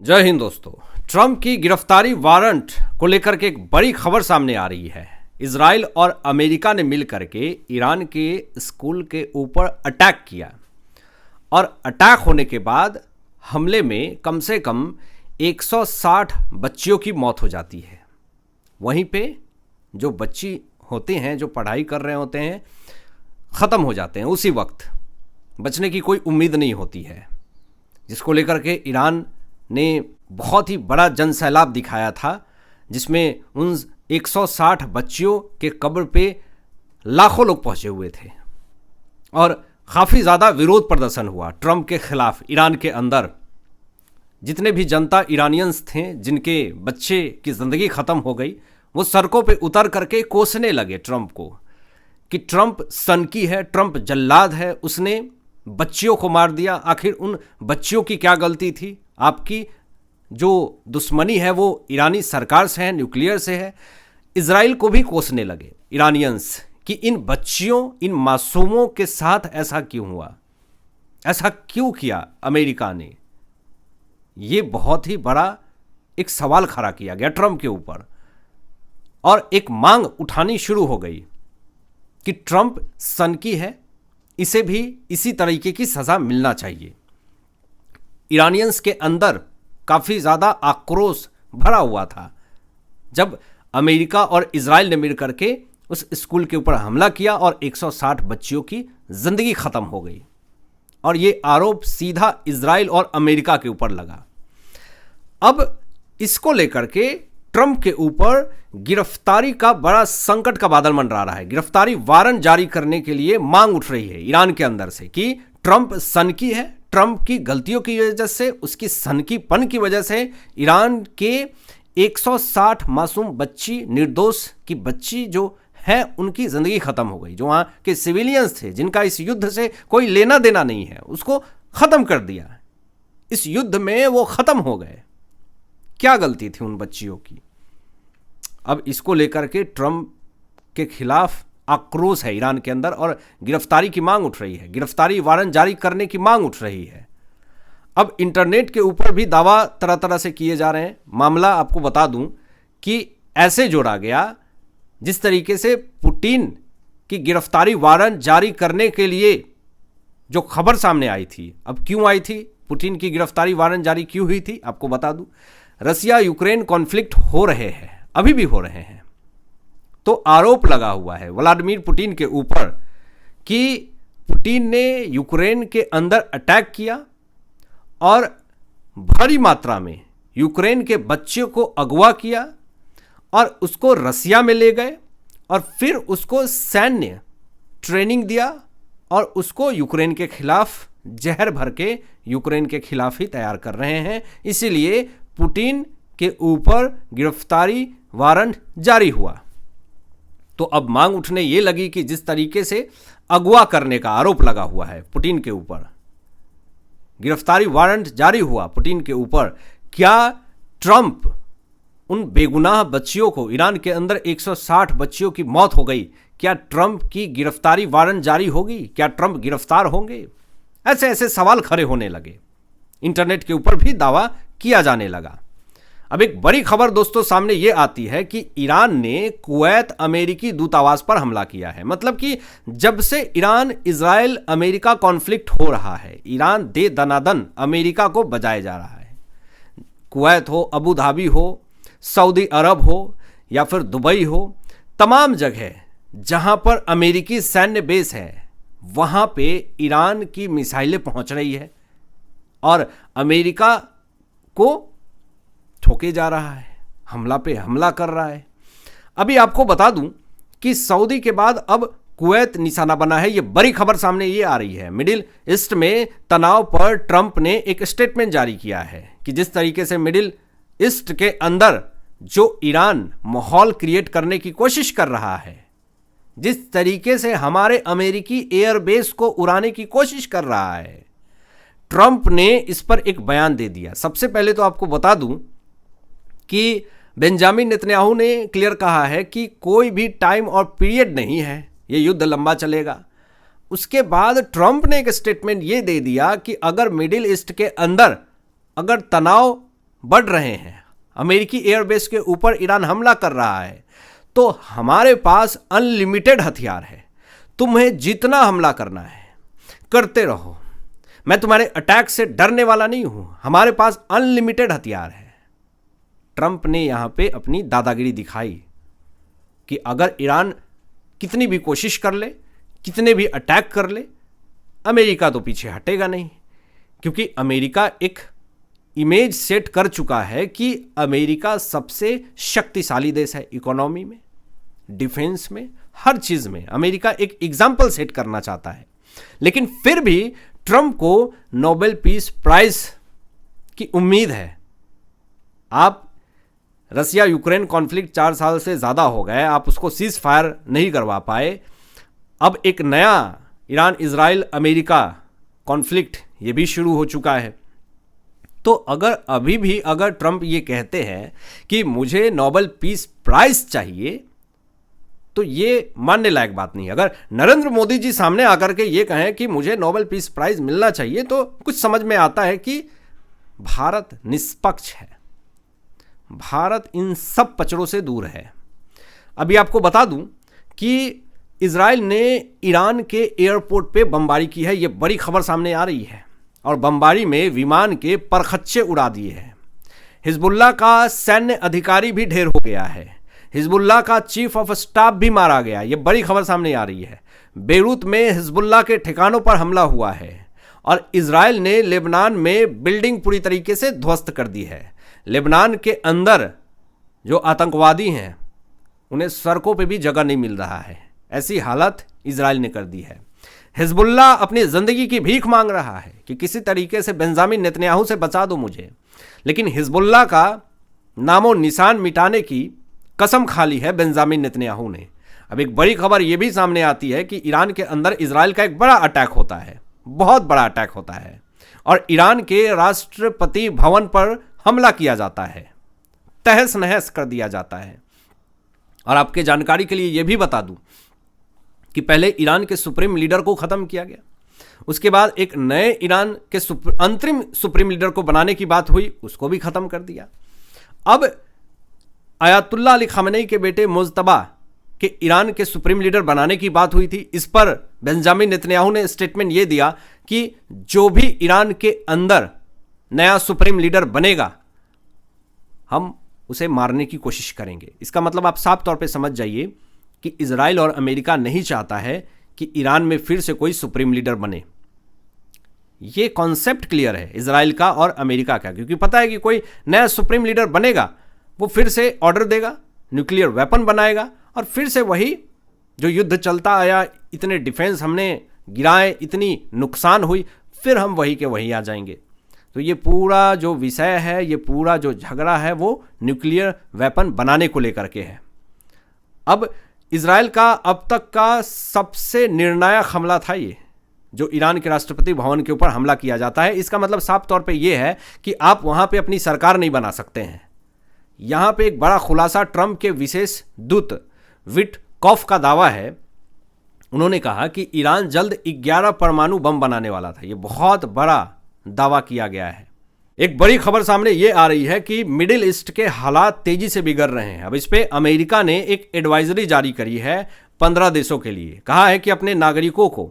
जय हिंद दोस्तों। ट्रंप की गिरफ्तारी वारंट को लेकर के एक बड़ी खबर सामने आ रही है। इजराइल और अमेरिका ने मिलकर के ईरान के स्कूल के ऊपर अटैक किया और अटैक होने के बाद हमले में कम से कम 160 बच्चियों की मौत हो जाती है। वहीं पे जो बच्ची होते हैं, जो पढ़ाई कर रहे होते हैं, ख़त्म हो जाते हैं उसी वक्त। बचने की कोई उम्मीद नहीं होती है, जिसको लेकर के ईरान ने बहुत ही बड़ा जनसैलाब दिखाया था, जिसमें उन 160 बच्चियों के कब्र पे लाखों लोग पहुंचे हुए थे और काफ़ी ज़्यादा विरोध प्रदर्शन हुआ ट्रंप के खिलाफ। ईरान के अंदर जितने भी जनता ईरानियंस थे जिनके बच्चे की ज़िंदगी ख़त्म हो गई, वो सड़कों पे उतर करके कोसने लगे ट्रंप को कि ट्रंप सनकी है, ट्रंप जल्लाद है, उसने बच्चियों को मार दिया। आखिर उन बच्चियों की क्या गलती थी? आपकी जो दुश्मनी है वो ईरानी सरकार से है, न्यूक्लियर से है। इजराइल को भी कोसने लगे ईरानियंस कि इन बच्चियों, इन मासूमों के साथ ऐसा क्यों हुआ, ऐसा क्यों किया अमेरिका ने। ये बहुत ही बड़ा एक सवाल खड़ा किया गया ट्रंप के ऊपर और एक मांग उठानी शुरू हो गई कि ट्रंप सनकी है, इसे भी इसी तरीके की सज़ा मिलना चाहिए। ईरानियंस के अंदर काफ़ी ज़्यादा आक्रोश भरा हुआ था जब अमेरिका और इजराइल ने मिलकर के उस स्कूल के ऊपर हमला किया और 160 बच्चियों की ज़िंदगी ख़त्म हो गई। और ये आरोप सीधा इजराइल और अमेरिका के ऊपर लगा। अब इसको लेकर के ट्रंप के ऊपर गिरफ्तारी का बड़ा संकट का बादल मंडरा रहा है। गिरफ्तारी वारंट जारी करने के लिए मांग उठ रही है ईरान के अंदर से कि ट्रंप सनकी है, ट्रंप की गलतियों की वजह से, उसकी सनकीपन की वजह से ईरान के 160 मासूम बच्ची, निर्दोष की बच्ची जो है, उनकी ज़िंदगी ख़त्म हो गई। जो वहाँ के सिविलियंस थे जिनका इस युद्ध से कोई लेना देना नहीं है, उसको ख़त्म कर दिया। इस युद्ध में वो ख़त्म हो गए। क्या गलती थी उन बच्चियों की? अब इसको लेकर के ट्रंप के खिलाफ आक्रोश है ईरान के अंदर और गिरफ्तारी की मांग उठ रही है, गिरफ्तारी वारंट जारी करने की मांग उठ रही है। अब इंटरनेट के ऊपर भी दावा तरह तरह से किए जा रहे हैं। मामला आपको बता दूं कि ऐसे जोड़ा गया जिस तरीके से पुतिन की गिरफ्तारी वारंट जारी करने के लिए जो खबर सामने आई थी। अब क्यों आई थी, पुतिन की गिरफ्तारी वारंट जारी क्यों हुई थी, आपको बता दूं। रसिया यूक्रेन कॉन्फ्लिक्ट हो रहे हैं, अभी भी हो रहे हैं, तो आरोप लगा हुआ है व्लादिमीर पुतिन के ऊपर कि पुतिन ने यूक्रेन के अंदर अटैक किया और भारी मात्रा में यूक्रेन के बच्चे को अगवा किया और उसको रसिया में ले गए और फिर उसको सैन्य ट्रेनिंग दिया और उसको यूक्रेन के खिलाफ जहर भर के यूक्रेन के खिलाफ ही तैयार कर रहे हैं। इसीलिए पुतिन के ऊपर गिरफ्तारी वारंट जारी हुआ। तो अब मांग उठने ये लगी कि जिस तरीके से अगवा करने का आरोप लगा हुआ है पुतिन के ऊपर, गिरफ्तारी वारंट जारी हुआ पुतिन के ऊपर, क्या ट्रंप उन बेगुनाह बच्चियों को, ईरान के अंदर 160 बच्चियों की मौत हो गई, क्या ट्रंप की गिरफ्तारी वारंट जारी होगी? क्या ट्रंप गिरफ्तार होंगे? ऐसे ऐसे सवाल खड़े होने लगे। इंटरनेट के ऊपर भी दावा किया जाने लगा। अब एक बड़ी खबर दोस्तों सामने ये आती है कि ईरान ने कुवैत अमेरिकी दूतावास पर हमला किया है। मतलब कि जब से ईरान इजराइल अमेरिका कॉन्फ्लिक्ट हो रहा है, ईरान दे दनादन अमेरिका को बजाए जा रहा है। कुवैत हो, अबू धाबी हो, सऊदी अरब हो या फिर दुबई हो, तमाम जगह जहां पर अमेरिकी सैन्य बेस है, वहां पे ईरान की मिसाइलें पहुंच रही है और अमेरिका को ठोके जा रहा है, हमला पे हमला कर रहा है। अभी आपको बता दूं कि सऊदी के बाद अब कुवैत निशाना बना है। ये बड़ी खबर सामने ये आ रही है। मिडिल ईस्ट में तनाव पर ट्रंप ने एक स्टेटमेंट जारी किया है कि जिस तरीके से मिडिल ईस्ट के अंदर जो ईरान माहौल क्रिएट करने की कोशिश कर रहा है, जिस तरीके से हमारे अमेरिकी एयरबेस को उड़ाने की कोशिश कर रहा है, ट्रंप ने इस पर एक बयान दे दिया। सबसे पहले तो आपको बता दूं कि बेंजामिन नेतन्याहू ने क्लियर कहा है कि कोई भी टाइम और पीरियड नहीं है, ये युद्ध लंबा चलेगा। उसके बाद ट्रंप ने एक स्टेटमेंट ये दे दिया कि अगर मिडिल ईस्ट के अंदर अगर तनाव बढ़ रहे हैं, अमेरिकी एयरबेस के ऊपर ईरान हमला कर रहा है, तो हमारे पास अनलिमिटेड हथियार है, तुम्हें जितना हमला करना है करते रहो, मैं तुम्हारे अटैक से डरने वाला नहीं हूं, हमारे पास अनलिमिटेड हथियार है। ट्रंप ने यहां पे अपनी दादागिरी दिखाई कि अगर ईरान कितनी भी कोशिश कर ले, कितने भी अटैक कर ले, अमेरिका तो पीछे हटेगा नहीं, क्योंकि अमेरिका एक इमेज सेट कर चुका है कि अमेरिका सबसे शक्तिशाली देश है, इकोनॉमी में, डिफेंस में, हर चीज में अमेरिका एक एग्जाम्पल सेट करना चाहता है। लेकिन फिर भी ट्रंप को नोबेल पीस प्राइज की उम्मीद है। आप रसिया यूक्रेन कॉन्फ्लिक्ट 4 साल से ज़्यादा हो गए, आप उसको सीज फायर नहीं करवा पाए, अब एक नया ईरान इजराइल अमेरिका कॉन्फ्लिक्ट ये भी शुरू हो चुका है। तो अगर अभी भी अगर ट्रंप ये कहते हैं कि मुझे नोबेल पीस प्राइज चाहिए, तो ये मानने लायक बात नहीं है। अगर नरेंद्र मोदी जी सामने आकर के ये कहें कि मुझे नोबेल पीस प्राइज मिलना चाहिए, तो कुछ समझ में आता है कि भारत निष्पक्ष है, भारत इन सब पचड़ों से दूर है। अभी आपको बता दूं कि इजराइल ने ईरान के एयरपोर्ट पे बमबारी की है, ये बड़ी खबर सामने आ रही है, और बमबारी में विमान के परखच्चे उड़ा दिए हैं। हिजबुल्लाह का सैन्य अधिकारी भी ढेर हो गया है, हिजबुल्लाह का चीफ ऑफ स्टाफ भी मारा गया, ये बड़ी खबर सामने आ रही है। बेरूत में हिजबुल्लाह के ठिकानों पर हमला हुआ है, और इजराइल ने लेबनान में बिल्डिंग पूरी तरीके से ध्वस्त कर दी है। लेबनान के अंदर जो आतंकवादी हैं उन्हें सड़कों पे भी जगह नहीं मिल रहा है, ऐसी हालत इजराइल ने कर दी है। हिजबुल्लाह अपनी ज़िंदगी की भीख मांग रहा है कि किसी तरीके से बेंजामिन नेतन्याहू से बचा दो मुझे, लेकिन हिजबुल्लाह का नामो निशान मिटाने की कसम खा ली है बेंजामिन नेतन्याहू ने। अब एक बड़ी खबर यह भी सामने आती है कि ईरान के अंदर इजराइल का एक बड़ा अटैक होता है, बहुत बड़ा अटैक होता है, और ईरान के राष्ट्रपति भवन पर हमला किया जाता है, तहस नहस कर दिया जाता है। और आपके जानकारी के लिए यह भी बता दूं कि पहले ईरान के सुप्रीम लीडर को ख़त्म किया गया, उसके बाद एक नए ईरान के अंतरिम सुप्रीम लीडर को बनाने की बात हुई, उसको भी ख़त्म कर दिया। अब आयतुल्लाह अली खामेनी के बेटे मुज्तबा के ईरान के सुप्रीम लीडर बनाने की बात हुई थी, इस पर बेंजामिन नेतन्याहू ने स्टेटमेंट ये दिया कि जो भी ईरान के अंदर नया सुप्रीम लीडर बनेगा हम उसे मारने की कोशिश करेंगे। इसका मतलब आप साफ तौर पे समझ जाइए कि इजराइल और अमेरिका नहीं चाहता है कि ईरान में फिर से कोई सुप्रीम लीडर बने। ये कॉन्सेप्ट क्लियर है इजराइल का और अमेरिका का, क्योंकि पता है कि कोई नया सुप्रीम लीडर बनेगा वो फिर से ऑर्डर देगा, न्यूक्लियर वेपन बनाएगा, और फिर से वही जो युद्ध चलता आया, इतने डिफेंस हमने गिराए, इतनी नुकसान हुई, फिर हम वही के वही आ जाएंगे। तो ये पूरा जो विषय है, ये पूरा जो झगड़ा है वो न्यूक्लियर वेपन बनाने को लेकर के है। अब इजराइल का अब तक का सबसे निर्णायक हमला था ये, जो ईरान के राष्ट्रपति भवन के ऊपर हमला किया जाता है। इसका मतलब साफ तौर पे ये है कि आप वहाँ पे अपनी सरकार नहीं बना सकते हैं। यहाँ पे एक बड़ा खुलासा ट्रंप के विशेष दूत विटकॉफ का दावा है। उन्होंने कहा कि ईरान जल्द 11 परमाणु बम बनाने वाला था। ये बहुत बड़ा दावा किया गया है। एक बड़ी खबर सामने ये आ रही है कि मिडिल ईस्ट के हालात तेजी से बिगड़ रहे हैं। अब इस पे अमेरिका ने एक एडवाइजरी जारी करी है 15 देशों के लिए। कहा है कि अपने नागरिकों को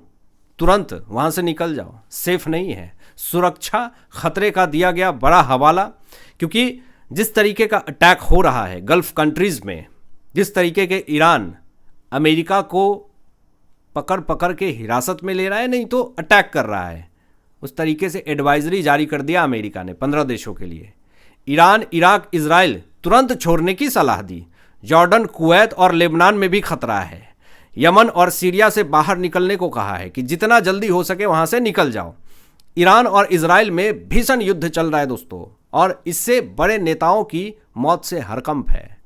तुरंत वहां से निकल जाओ, सेफ नहीं है। सुरक्षा खतरे का दिया गया बड़ा हवाला, क्योंकि जिस तरीके का अटैक हो रहा है गल्फ कंट्रीज में, जिस तरीके के ईरान अमेरिका को पकड़ पकड़ के हिरासत में ले रहा है, नहीं तो अटैक कर रहा है, उस तरीके से एडवाइजरी जारी कर दिया अमेरिका ने 15 देशों के लिए। ईरान, इराक, इजराइल तुरंत छोड़ने की सलाह दी। जॉर्डन, कुवैत और लेबनान में भी खतरा है। यमन और सीरिया से बाहर निकलने को कहा है कि जितना जल्दी हो सके वहां से निकल जाओ। ईरान और इजराइल में भीषण युद्ध चल रहा है दोस्तों, और इससे बड़े नेताओं की मौत से हरकंप है।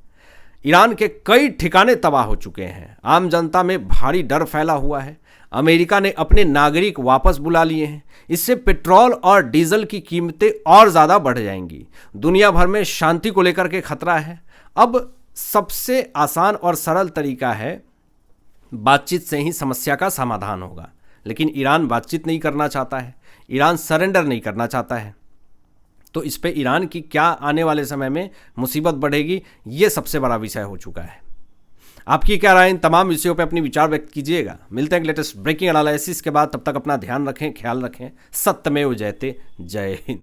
ईरान के कई ठिकाने तबाह हो चुके हैं। आम जनता में भारी डर फैला हुआ है। अमेरिका ने अपने नागरिक वापस बुला लिए हैं। इससे पेट्रोल और डीजल की कीमतें और ज़्यादा बढ़ जाएंगी। दुनिया भर में शांति को लेकर के खतरा है। अब सबसे आसान और सरल तरीका है बातचीत से ही समस्या का समाधान होगा, लेकिन ईरान बातचीत नहीं करना चाहता है। ईरान सरेंडर नहीं करना चाहता है। तो इस पे ईरान की क्या आने वाले समय में मुसीबत बढ़ेगी, ये सबसे बड़ा विषय हो चुका है। आपकी क्या राय इन तमाम विषयों पे अपनी विचार व्यक्त कीजिएगा। मिलते हैं लेटेस्ट ब्रेकिंग एनालिसिस के बाद, तब तक अपना ध्यान रखें, ख्याल रखें। सत्यमेव जयते। जय हिंद।